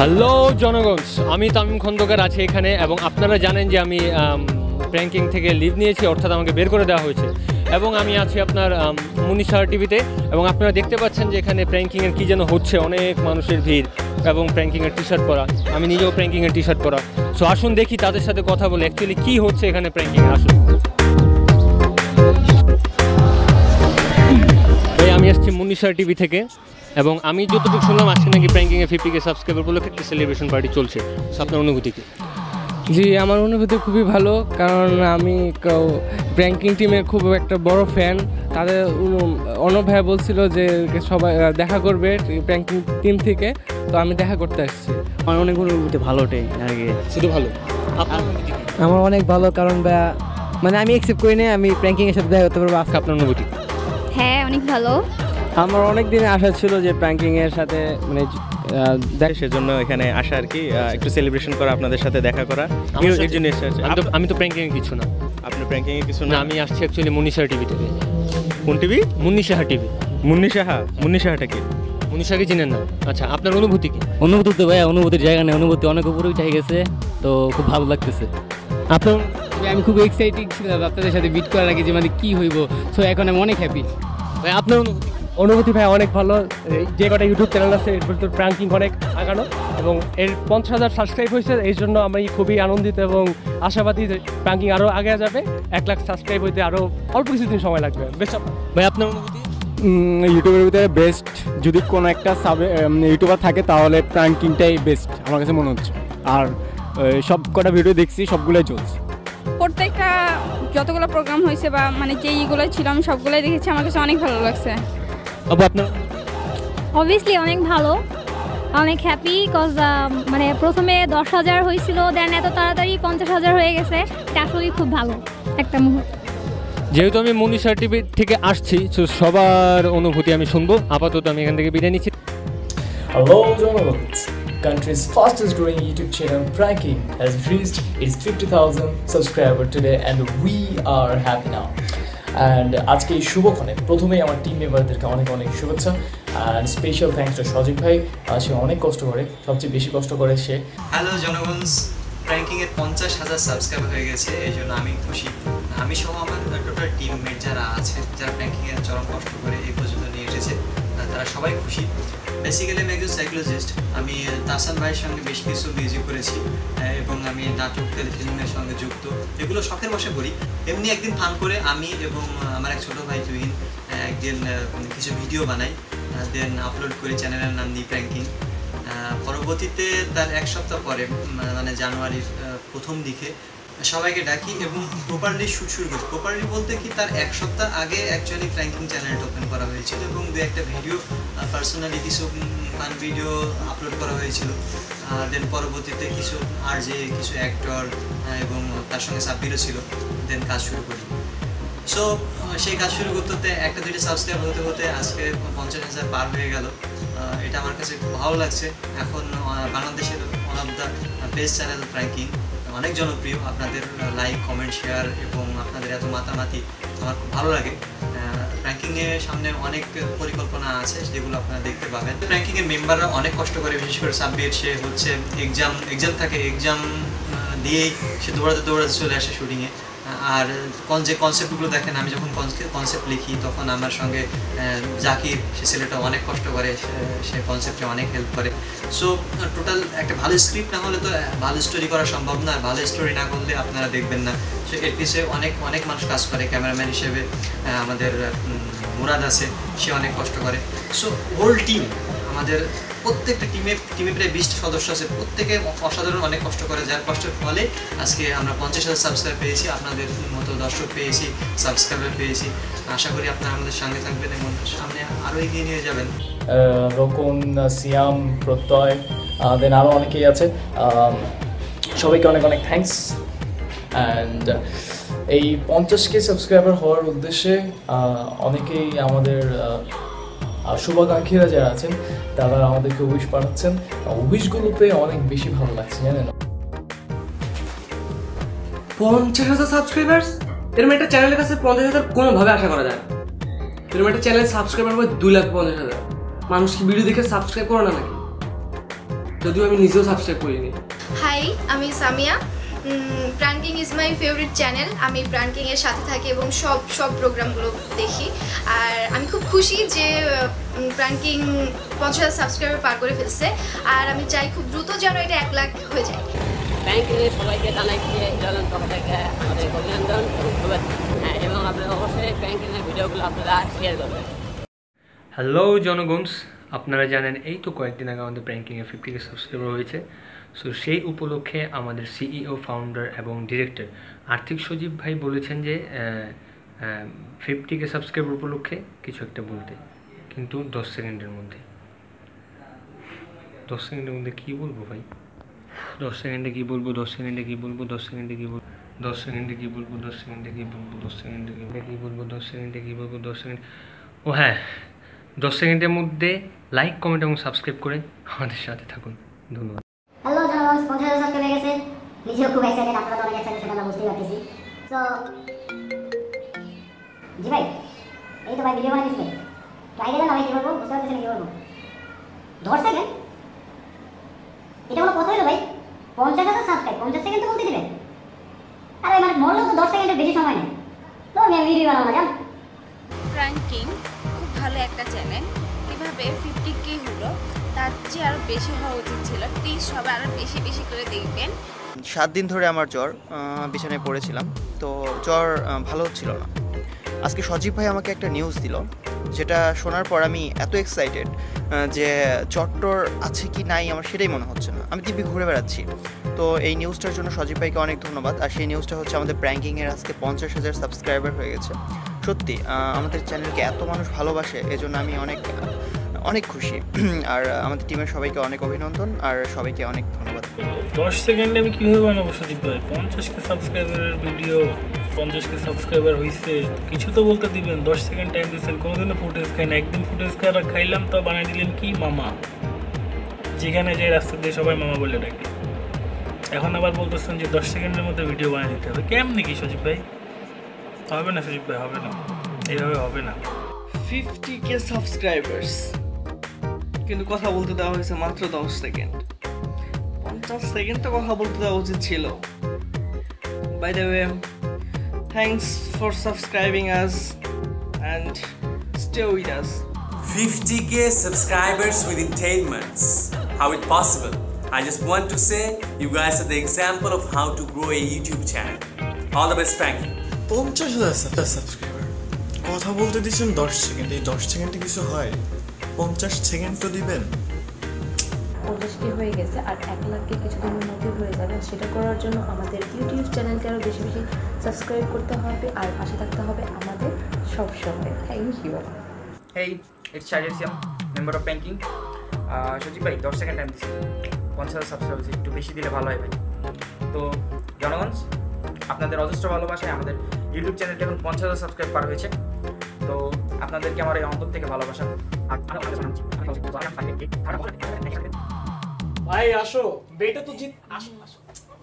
Hello জনগণ, আমি তামিম খন্দকার আছি এখানে এবং আপনারা জানেন যে আমি প্র্যাঙ্কিং থেকে লিভ নিয়েছি, অর্থাৎ আমাকে বের করে দেওয়া হয়েছে এবং আমি আছি আপনার মুনিশা টিভিতে এবং আপনারা দেখতে পাচ্ছেন যে এখানে প্র্যাঙ্কিংয়ের কী যেন হচ্ছে, অনেক মানুষের ভিড় এবং প্র্যাঙ্কিংয়ের টি শার্ট পরা, আমি নিজেও প্র্যাঙ্কিংয়ের টি শার্ট পরা। সো আসুন দেখি তাদের সাথে কথা বলে অ্যাকচুয়ালি কী হচ্ছে এখানে প্র্যাঙ্কিংয়ে। আসুন ভাই, আমি আসছি মুনিশা টিভি থেকে এবং আমি যতটুকু শুনলাম আজকে নাকি প্র্যাঙ্কিংয়ে 50K সাবস্ক্রাইবার উপলক্ষে একটা সেলিব্রেশন পার্টি চলছে। আপনার অনুভূতি কি? জি, আমার অনুভূতি খুবই ভালো, কারণ আমি প্র্যাঙ্কিং টিমের খুব একটা বড় ফ্যান। তাদের অর্ণব ভাইয়া বলছিল যে সবাই দেখা করবে প্র্যাঙ্কিং টিম থেকে, তো আমি দেখা করতে আসছি। আমার অনেক অনুভূতি ভালোটাই আগে শুধু ভালো। আমার অনেক ভালো, কারণ মানে আমি অ্যাকসেপ্ট করি না আমি প্র্যাঙ্কিংয়ের সাথে দেখা করতে পারবো। আজকে আপনার অনুভূতি? হ্যাঁ, অনেক ভালো। আমার অনেক দিনে আশা ছিল যে প্র্যাঙ্কিংয়ের সাথে মানে সেজন্য এখানে আসা আর কি, একটু সেলিব্রেশন করা, আপনাদের সাথে দেখা করা। আমি তো প্র্যাঙ্কিং কিছু না। আপনি প্র্যাঙ্কিং এ কিছু না? আমি আসছি অ্যাকচুয়ালি মুনিশা টিভি থেকে। কোন টিভি? মুনিশা টিভি। মুন্নিশাহাটা কি? মুনিশাকে চিনেন না? আচ্ছা, আপনার অনুভূতি কি? অনুভূতি তো ভাই অনুভূতির জায়গা নেই, অনুভূতি অনেক উপরে উঠে গেছে, তো খুব ভালো লাগতেছে। আপনার? আমি খুব এক্সাইটেড ছিলাম আপনাদের সাথে মিট করার আগে যে মানে কী হইব, সো এখন আমি অনেক হ্যাপি। ভাই আপনার অনুভূতি? অনুভূতি ভাই অনেক ভালো। যে কটা ইউটিউব চ্যানেল আছে এর ভিতর প্র্যাঙ্কিং অনেক আগানো এবং এর 50,000 সাবস্ক্রাইব হয়েছে, এই জন্য আমি খুবই আনন্দিত এবং আশাবাদী যে প্র্যাঙ্কিং আরও আগে যাবে। 1 লাখ সাবস্ক্রাইব হইতে আরও অল্প কিছুদিন সময় লাগবে। বেশ। ভাই আপনার অনুভূতি? ইউটিউবের ভিতরে বেস্ট যদি কোনো একটা ইউটিউবার থাকে তাহলে প্র্যাঙ্কিংটাই বেস্ট আমার কাছে মনে হচ্ছে। আর সব কটা ভিডিও দেখছি, সবগুলোই চলছে। প্রত্যেকটা যতগুলো প্রোগ্রাম হয়েছে বা মানে যেইগুলো ছিল আমি সবগুলোই দেখেছি, আমার কাছে অনেক ভালো লাগছে। আপনার? অবভিয়াসলি অনেক ভালো, অনেক হ্যাপি, কজ মানে প্রথমে 10,000 হয়েছিল, দেন এত তাড়াতাড়ি 50,000 হয়ে গেছে। এটা আসলেই খুব ভালো একটা মুহূর্ত। যেহেতু আমি মুনিশা টিভি থেকে আসছি, তো সবার অনুভূতি আমি শুনবো। আপাতত আমি এখান থেকে বিদায় নিচ্ছি। Hello Journalists, country's fastest growing YouTube channel Pranking has reached its 50,000 subscriber today and we are happy now. And আজকে এই শুভক্ষণে প্রথমেই আমার টিম মেম্বারদেরকে অনেক অনেক শুভেচ্ছা অ্যান্ড স্পেশাল থ্যাঙ্কস টু সজীব ভাই। সে অনেক কষ্ট করে, সবচেয়ে বেশি কষ্ট করে সে। হ্যালো জনগণ, প্র্যাঙ্কিংয়ের 50,000 সাবস্ক্রাইবার হয়ে গেছে, এই জন্য আমি খুশি। আমি সহ আমার টোটাল টিমমেট যারা আছে, যারা প্র্যাঙ্কিংয়ের চরম কষ্ট করে এই পর্যন্ত নিয়ে এসেছে, তারা সবাই খুশি। বেসিক্যালি আমি একজন সাইকোলজিস্ট। আমি তাহসান ভাইয়ের সঙ্গে বেশ কিছু মিউজিক করেছি এবং আমি নাটক টেলিফিল্মের সঙ্গে যুক্ত, এগুলো শখের বসে করি। এমনি একদিন ফান করে আমি এবং আমার এক ছোটো ভাই তুহিন একদিন কিছু ভিডিও বানাই, দেন আপলোড করি, চ্যানেলের নাম দিই প্র্যাঙ্কিং। পরবর্তীতে তার 1 সপ্তাহ পরে মানে জানুয়ারির প্রথম দিকে সবাইকে ডাকি এবং প্রপারলি শ্যুট শুরু করি। প্রপারলি বলতে কি, তার 1 সপ্তাহ আগে অ্যাকচুয়ালি প্র্যাঙ্কিং চ্যানেলটা ওপেন করা হয়েছিল এবং 2-1টা ভিডিও পার্সোনালি কিছু ফান ভিডিও আপলোড করা হয়েছিল। দেন পরবর্তীতে কিছু কিছু অ্যাক্টর এবং তার সঙ্গে সাব্বিরও ছিল, দেন কাজ শুরু করি। সো সেই কাজ শুরু করতে হতে 1-2টা সাবস্ক্রাইব হতে হতে আজকে 50,000 পার হয়ে গেল। এটা আমার কাছে খুব ভালো লাগছে। এখন বাংলাদেশের one of the best channel pranking, অনেক জনপ্রিয়। আপনাদের লাইক, কমেন্ট, শেয়ার এবং আপনাদের এত মাতামাতি আমার খুব ভালো লাগে। প্র্যাঙ্কিংয়ের সামনে অনেক পরিকল্পনা আছে যেগুলো আপনারা দেখতে পাবেন। প্র্যাঙ্কিংয়ের মেম্বাররা অনেক কষ্ট করে, বিশেষ করে সাব্বির, সে হচ্ছে এক্সাম থাকে, এক্সাম দিয়েই সে দৌড়াতে চলে আসে শুটিংয়ে। আর যে কনসেপ্টগুলো দেখেন, আমি যখন কনসেপ্ট লিখি তখন আমার সঙ্গে জাকির, সে ছেলেটা অনেক কষ্ট করে, সে কনসেপ্টে অনেক হেল্প করে। সো টোটাল একটা ভালো স্ক্রিপ্ট না হলে তো ভালো স্টোরি করা সম্ভব না, ভালো স্টোরি না করলে আপনারা দেখবেন না। সো এর পিছিয়ে অনেক মানুষ কাজ করে। ক্যামেরাম্যান হিসেবে আমাদের মুরাদ আছে, সে অনেক কষ্ট করে। সো হোল টিম, আমাদের প্রত্যেকটা টিমে প্রায় 20টা সদস্য আছে, প্রত্যেকে অসাধারণ অনেক কষ্ট করে, যার কষ্টের ফলে আজকে আমরা 50,000 সাবস্ক্রাইব পেয়েছি, আপনাদের মতো দর্শক পেয়েছি, সাবস্ক্রাইবার পেয়েছি। আশা করি আপনারা আমাদের সঙ্গে থাকবেন এবং সামনে আরও এগিয়ে নিয়ে যাবেন। রোকন, সিয়াম, প্রত্যয়, দেন আরও অনেকেই আছে। সবাইকে অনেক অনেক থ্যাঙ্কস। অ্যান্ড এই 50K সাবস্ক্রাইবার হওয়ার উদ্দেশ্যে অনেকেই আমাদের শুভাকাঙ্ক্ষীরা যারা আছেন তারা আমাদেরকে উইশ পাঠাচ্ছেন। উইশগুলো পেয়ে অনেক বেশি ভালো লাগছে, জানেন। 50,000 সাবস্ক্রাইবার্স, এরকম একটা চ্যানেলের কাছে 50,000 কোনোভাবে আশা করা যায় না। এরকম একটা চ্যানেল সাবস্ক্রাইবার হয় 2,50,000। মানুষ কি ভিডিও দেখে সাবস্ক্রাইব করে না নাকি? যদিও আমি নিজেও সাবস্ক্রাইব করিনি। হাই, আমি Samia. Pranking is my favourite channel. আমি প্র্যাঙ্কিংয়ের সাথে থাকি এবং সব প্রোগ্রামগুলো দেখি। আর আমি খুব খুশি যে প্র্যাঙ্কিং 50,000 সাবস্ক্রাইবার পার করে ফেলছে। আর আমি চাই খুব দ্রুত যেন এটা 1 লাখ হয়ে যায়। প্র্যাঙ্কিংয়ের সবাইকে জানাচ্ছি হিরালন পক্ষ থেকে আমাদের অভিনন্দন এবং শুভেচ্ছা, এবং আপনারা অবশ্যই প্র্যাঙ্কিংয়ের ভিডিওগুলো আপনারা শেয়ার করবেন। হ্যালো জনগণস, আপনারা জানেন এই তো কয়েকদিন আগে আমাদের প্র্যাঙ্কিংয়ে 50K সাবস্ক্রাইবার হয়েছে। সো সেই উপলক্ষে আমাদের সিইও, ফাউন্ডার এবং ডিরেক্টর আর্থিক সজীব ভাই বলেছেন যে 50K সাবস্ক্রাইবার উপলক্ষে কিছু একটা বলতে, কিন্তু 10 সেকেন্ডের মধ্যে। 10 সেকেন্ডের মধ্যে কী বলবো ভাই? 10 সেকেন্ডে কী বলবো? 10 সেকেন্ডে কী বলবো? 10 সেকেন্ডে কী বলবো? 10 সেকেন্ডে কী বলবো? 10 সেকেন্ডে কী বলবো? 10 সেকেন্ডে কী বলবো? 10 সেকেন্ডে কী বলবো? 10 সেকেন্ড, ও হ্যাঁ, 10 সেকেন্ডের মধ্যে লাইক, কমেন্ট এবং সাবস্ক্রাইব করে আমাদের সাথে থাকুন। ধন্যবাদ। হ্যালো জনগণ, 50,000 সাবস্ক্রাইব হয়ে গেছে। নিজেও খুব এক্সাইটেড, আপনারা তো অনেক এক্সাইটেড, সেটা আমরা বুঝতেই পারতেছি। তো জি ভাই, এই তো ভাই ভিডিও বানিয়ে দিচ্ছি। তো আইডিয়া না ভাই, কী বলবো বুঝতে পারতেছি না, কী বলবো? 10 সেকেন্ড? এটা কোনো কথা হলো ভাই? 50,000 সাবস্ক্রাইব 50 সেকেন্ড তো বলতে দিবেন? আরে মানে মরলেও তো 10 সেকেন্ডের বেশি সময় নেই। তো আমি ভিডিও বানাবো না, জান। প্র্যাঙ্কিং খুব ভালো একটা চ্যানেল। কীভাবে 50K হলো, তার চেয়ে আরও বেশি হওয়া উচিত ছিল। প্লিজ সবাই আরও বেশি বেশি করে দেখবেন। 7 দিন ধরে আমার জ্বর, বিছানায় পড়েছিলাম, তো জ্বর ভালো হচ্ছিল না। আজকে সজীব ভাই আমাকে একটা নিউজ দিল, যেটা শোনার পর আমি এত এক্সাইটেড যে জ্বরটর আছে কি নাই আমার সেটাই মনে হচ্ছে না। আমি দিব্যি ঘুরে বেড়াচ্ছি। তো এই নিউজটার জন্য সজীব ভাইকে অনেক ধন্যবাদ। আর সেই নিউজটা হচ্ছে আমাদের প্র্যাঙ্কিংয়ের আজকে 50,000 সাবস্ক্রাইবার হয়ে গেছে। সত্যি আমাদের চ্যানেলকে এত মানুষ ভালোবাসে, এজন্য আমি অনেক খুশি। আর আমাদের টিমের সবাইকে অনেক অভিনন্দন আর সবাইকে অনেক ধন্যবাদ। 10 সেকেন্ডে আমি কীভাবে বানাবো সজীব ভাই? 50K সাবস্ক্রাইবারের ভিডিও, 50K সাবস্ক্রাইবার হয়েছে, কিছু তো বলতে দিবেন। 10 সেকেন্ড টাইম দিচ্ছেন, কোনোদিনও ফুটেজ খাই না। একদিন ফুটেজ খাইলাম, তো বানিয়ে দিলেন কি মামা, যেখানে যে রাস্তা দিয়ে সবাই মামা বলে ডাকে। এখন আবার বলতেছেন যে 10 সেকেন্ডের মধ্যে ভিডিও বানিয়ে দিতে হবে। কেমনি কি সজীব ভাই? হবে না সজীব ভাই, হবে না, এইভাবে হবে না। 50K সাবস্ক্রাইবার্স, কিন্তু কথা বলতে দেওয়া হয়েছে মাত্র 10 সেকেন্ড। 50 সেকেন্ড তো কথা বলতে দেওয়া উচিত ছিল। By the way, thanks for subscribing us and stay with us. 50K subscribers within 10 months. How it possible? I just want to say you guys are the example of how to grow a YouTube channel. All the best, Pranking. 50,000 subscriber, কথা বলতে দিচ্ছেন 10 second. এই 10 সেকেন্ডে কিছু হয়? 50 second তো দিবেন। 50K হয়ে গেছে, আর 1 লাখকে কিছুদিনের মধ্যে হয়ে যাবে। সেটা করার জন্য আমাদের ইউটিউব চ্যানেলকে আরও বেশি বেশি সাবস্ক্রাইব করতে হবে আর পাশে থাকতে হবে আমাদের সবসময়। Thank you. Hey, it's Shahid Siyam, member of pranking. Sajib ভাই 10 সেকেন্ড টাইম দিচ্ছি, 50,000 সাবস্ক্রাইবার একটু বেশি দিলে ভালো হয় ভাই। তো জনগণ, আপনাদের অজস্র ভালোবাসায় আমাদের ইউটিউব চ্যানেলটি এখন 50,000 সাবস্ক্রাইব পার হয়েছে। তো আপনাদেরকে আমার এই অন্তর থেকে ভালোবাসা। ভাই আসো, বেটে তো জিত, আসো আসো,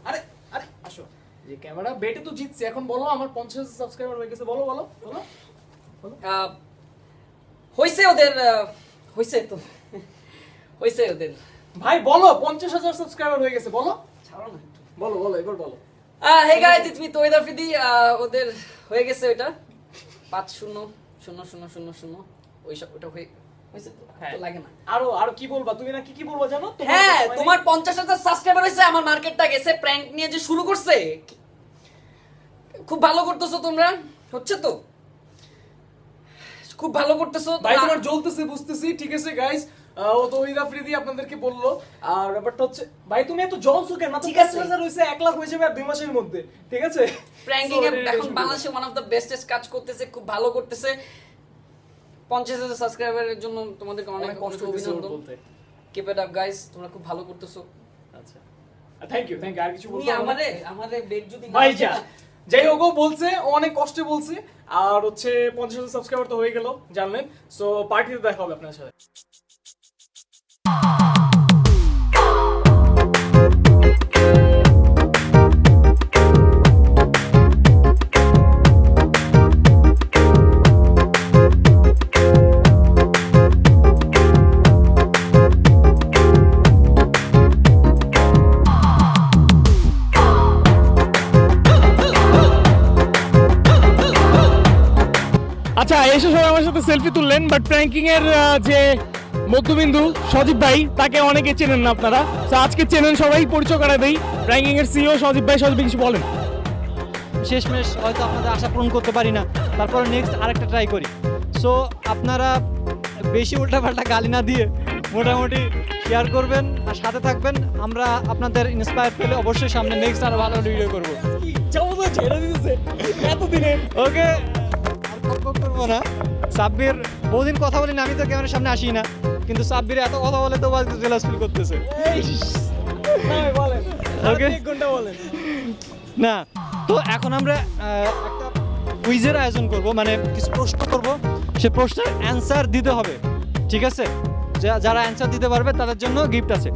আরে আরে আসো, যে ক্যামেরা বেটে তো জিতছে। এখন বলো আমার 50,000 সাবস্ক্রাইবার হয়ে গেছে, বলো বলো বলো বলো। হইছে ওদের, হইছে তো, হইছে ওদের। ভাই বলো 50,000 সাবস্ক্রাইবার হয়ে গেছে, বলো। ছাড়ো না, বলো বলো এবার বলো। Hey guys, it's me Tohid Afridi. ওদের হয়ে গেছে ওটা 50,000,000 ওইটা হয়েছে তো, লাগে না। আরো কি বলবা তুমি? নাকি কি বলবা জানো? হ্যাঁ, তোমার 50,000 সাবস্ক্রাইবার হয়েছে, আমার মার্কেটটা গেছে। প্র্যাঙ্ক নিয়ে যে শুরু করছে, খুব ভালো করতেছো তোমরা, হচ্ছে তো, খুব ভালো করতেছো ভাই। তোমার জ্বলতেছে বুঝতেছি, ঠিক আছে গাইস। ও তো ওই আফ্রিদি আপনাদেরকে বললো। আর ব্যাপারটা হচ্ছে ভাই, তুমি এত জ্বলছো কেন? মাত্র 50,000 হইছে, 1 লাখ হয়ে যাবে আর 2 মাসের মধ্যে, ঠিক আছে? প্র্যাঙ্কিং এখন বাংলাদেশে ওয়ান অফ দ্য বেস্টেস্ট কাজ করতেছে, খুব ভালো করতেছে। 50,000 সাবস্ক্রাইবারের জন্য তোমাদেরকে অনেক অভিনন্দন। কিপ ইট আপ গাইস, তোমরা খুব ভালো করতেছো। আচ্ছা, থ্যাংক ইউ। আর কিছু বলবো? আমারে বেট যদি ভাই যাই হোক, বলছে ও অনেক কষ্টে বলছে। আর হচ্ছে 50,000 সাবস্ক্রাইবার তো হয়ে গেল, জানলেন। সো পার্টিতে দেখা হবে আপনার সাথে। আচ্ছা এসে সবাই আমার সাথে সেলফি তুললেন, বাট প্র্যাঙ্কিং এর যে মধ্যবিন্দু সজীব ভাই, তাকে অনেকে চেনেন না আপনারা, তো আজকে চেনেন সবাই, পরিচয় করা দেই। প্র্যাঙ্কিং এর সিইও সজীব ভাই। সজীব ভাই কিছু বলেন। শেষমেশ হয়তো আপনাদের আশা পূরণ করতে পারি না, তারপর নেক্সট আরেকটা ট্রাই করি। সো আপনারা বেশি উল্টাপাল্টা গালি না দিয়ে মোটামুটি শেয়ার করবেন আর সাথে থাকবেন। আমরা আপনাদের ইন্সপায়ার পেলে অবশ্যই সামনে নেক্সট আরো ভালো ভিডিও করবো। ওকে করবো না। সাব্বির বহুদিন কথা বলি না, আমি তো ক্যামেরার সামনে আসি না, কিন্তু সাব্বির এত কথা বলে তো জেলাস ফিল করতেছে। না তো এখন আমরা একটা কুইজের আয়োজন করব, মানে কিছু প্রশ্ন করব, সে প্রশ্নের অ্যান্সার দিতে হবে, ঠিক আছে? যারা অ্যান্সার দিতে পারবে তাদের জন্য গিফট আছে।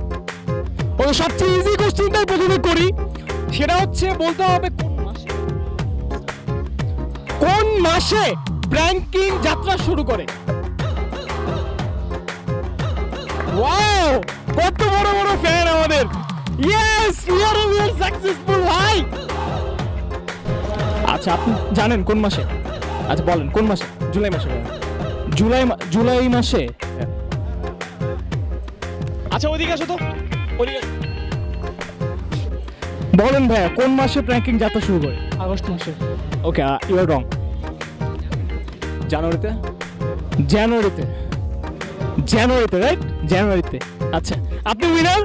ও সবচেয়ে ইজি কোশ্চেনটাই প্রথমে করি, সেটা হচ্ছে বলতে হবে কোন মাসে প্র্যাঙ্কিং যাত্রা শুরু করে। ওয়াও, কত বড় বড় ফ্যান আমাদের। ইয়েস, উই আর সাকসেসফুল ভাই। আচ্ছা আপনি জানেন কোন মাসে? আচ্ছা বলেন কোন মাসে? জুলাই মাসে। জুলাই মাসে। আচ্ছা ওদিকে আসো তো, ওদিকে বলেন ভাইয়া কোন মাসে প্র্যাঙ্কিং যাত্রা শুরু করে? আগস্ট মাসে। ওকে, ইউ আর রং। জানুয়ারিতে? জানুয়ারিতে রাইট? জানুয়ারিতে। আচ্ছা আপনি উইনার।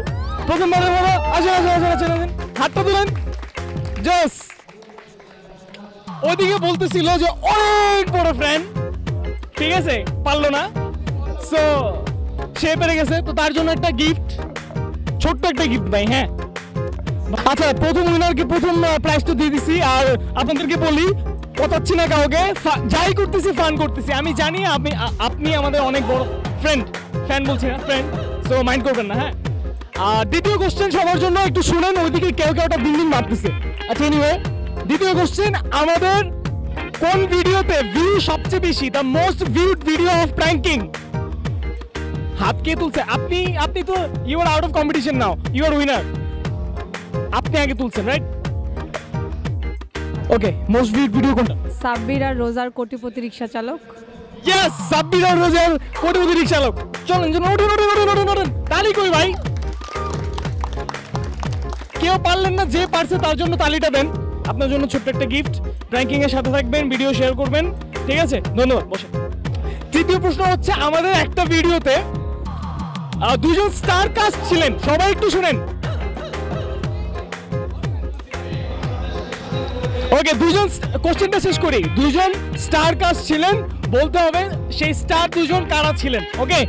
প্রথমবারের মতো আসেন হাতটা তুলেন। জাস ওদিকে বলতেছিল যে অনেক বড় ফ্যান, ঠিক আছে, পারলো না, সো সে পেরে গেছে, তো তার জন্য একটা গিফট, ছোট্ট একটা গিফট ভাই। হ্যাঁ আচ্ছা, প্রথম উইনারকে প্রথম প্রাইজটা দিয়ে দিছি। আর আপনাদেরকে বলি, কথাচ্ছি না কাউকে, যাই করতেছি ফান করতেছি। আমি জানি আপনি আমাদের অনেক বড় ফ্যান বলছি না, ফ্রেন্ড, সো মাইন্ড করবেন না। হ্যাঁ, আর দ্বিতীয় কোশ্চেন সবার জন্য একটু শুনেন, ওইদিকে কেউ একটা বিল্ডিং মারতেছে। আচ্ছা এনিওয়ে, দ্বিতীয় কোশ্চেন, আমাদের কোন ভিডিওতে ভিউ সবচেয়ে বেশি, the most viewed video of pranking? হাত কে তুলছে? আপনি তো you are out of competition now, you are winner. আপনি আগে তুলছেন right? Okay, most viewed video কোনটা? সাব্বির আর রোজার কোটিপতি রিকশা চালক। ইয়েস, সাব্বির আর রোজার কোটিপতি রিকশা চালক। চলেন ওঠেন, তালি কই ভাই? কেউ পারলেন না, যে পারছে তার জন্য তালিটা দেন। আপনার জন্য ছোট্ট একটা গিফট। প্র্যাঙ্কিং এর সাথে থাকবেন, ভিডিও শেয়ার করবেন, ঠিক আছে? ধন্যবাদ। বসে। তৃতীয় প্রশ্ন হচ্ছে, আমাদের একটা ভিডিওতে দুজন স্টার কাস্ট ছিলেন, সবাই একটু শুনেন। ওকে, কোশ্চেনটা শেষ করি। দুজন স্টার কাস্ট ছিলেন, বলতে হবে সেই স্টার দুজন কারা ছিলেন। ওকে,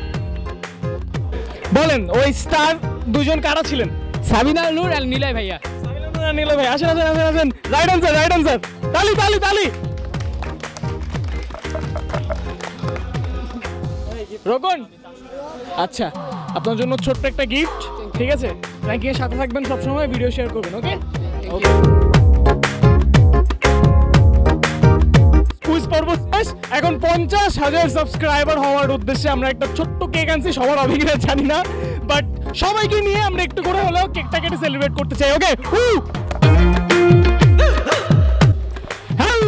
বলেন ওই স্টার দুজন কারা ছিলেন? সাবিনা নূর আর নিলয় ভাইয়া। নিলয় ভাই, আসেন। Right answer. তালি। রোকন, আচ্ছা আপনার জন্য ছোট্ট একটা গিফট, ঠিক আছে? প্র্যাঙ্কিং এর সাথে থাকবেন সবসময়, ভিডিও শেয়ার করবেন। ওকে। কুইজ পর্ব শেষ। এখন 50,000 সাবস্ক্রাইবার হওয়ার উদ্দেশ্যে আমরা একটা ছোট্ট কেক আনছি। সবার অভিজ্ঞতা জানি না, বাট সবাইকে নিয়ে আমরা একটু করে হলেও কেকটা কেটে সেলিব্রেট করতে চাই। ওকে, হ্যালো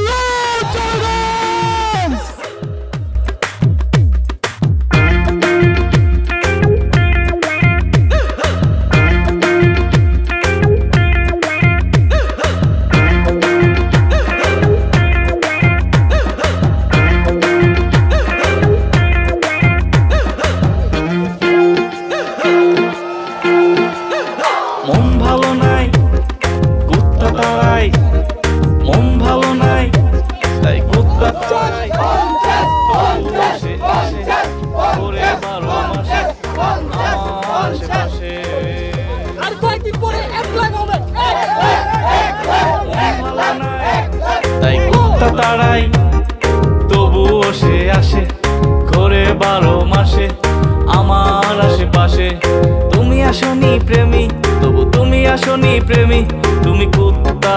তাড়াই, তবুও সে আসে, ঘোরে 12 মাসে আমার আশেপাশে। তুমি আসনি প্রেমী, তবু তুমি আসনি প্রেমী, তুমি কুত্তা।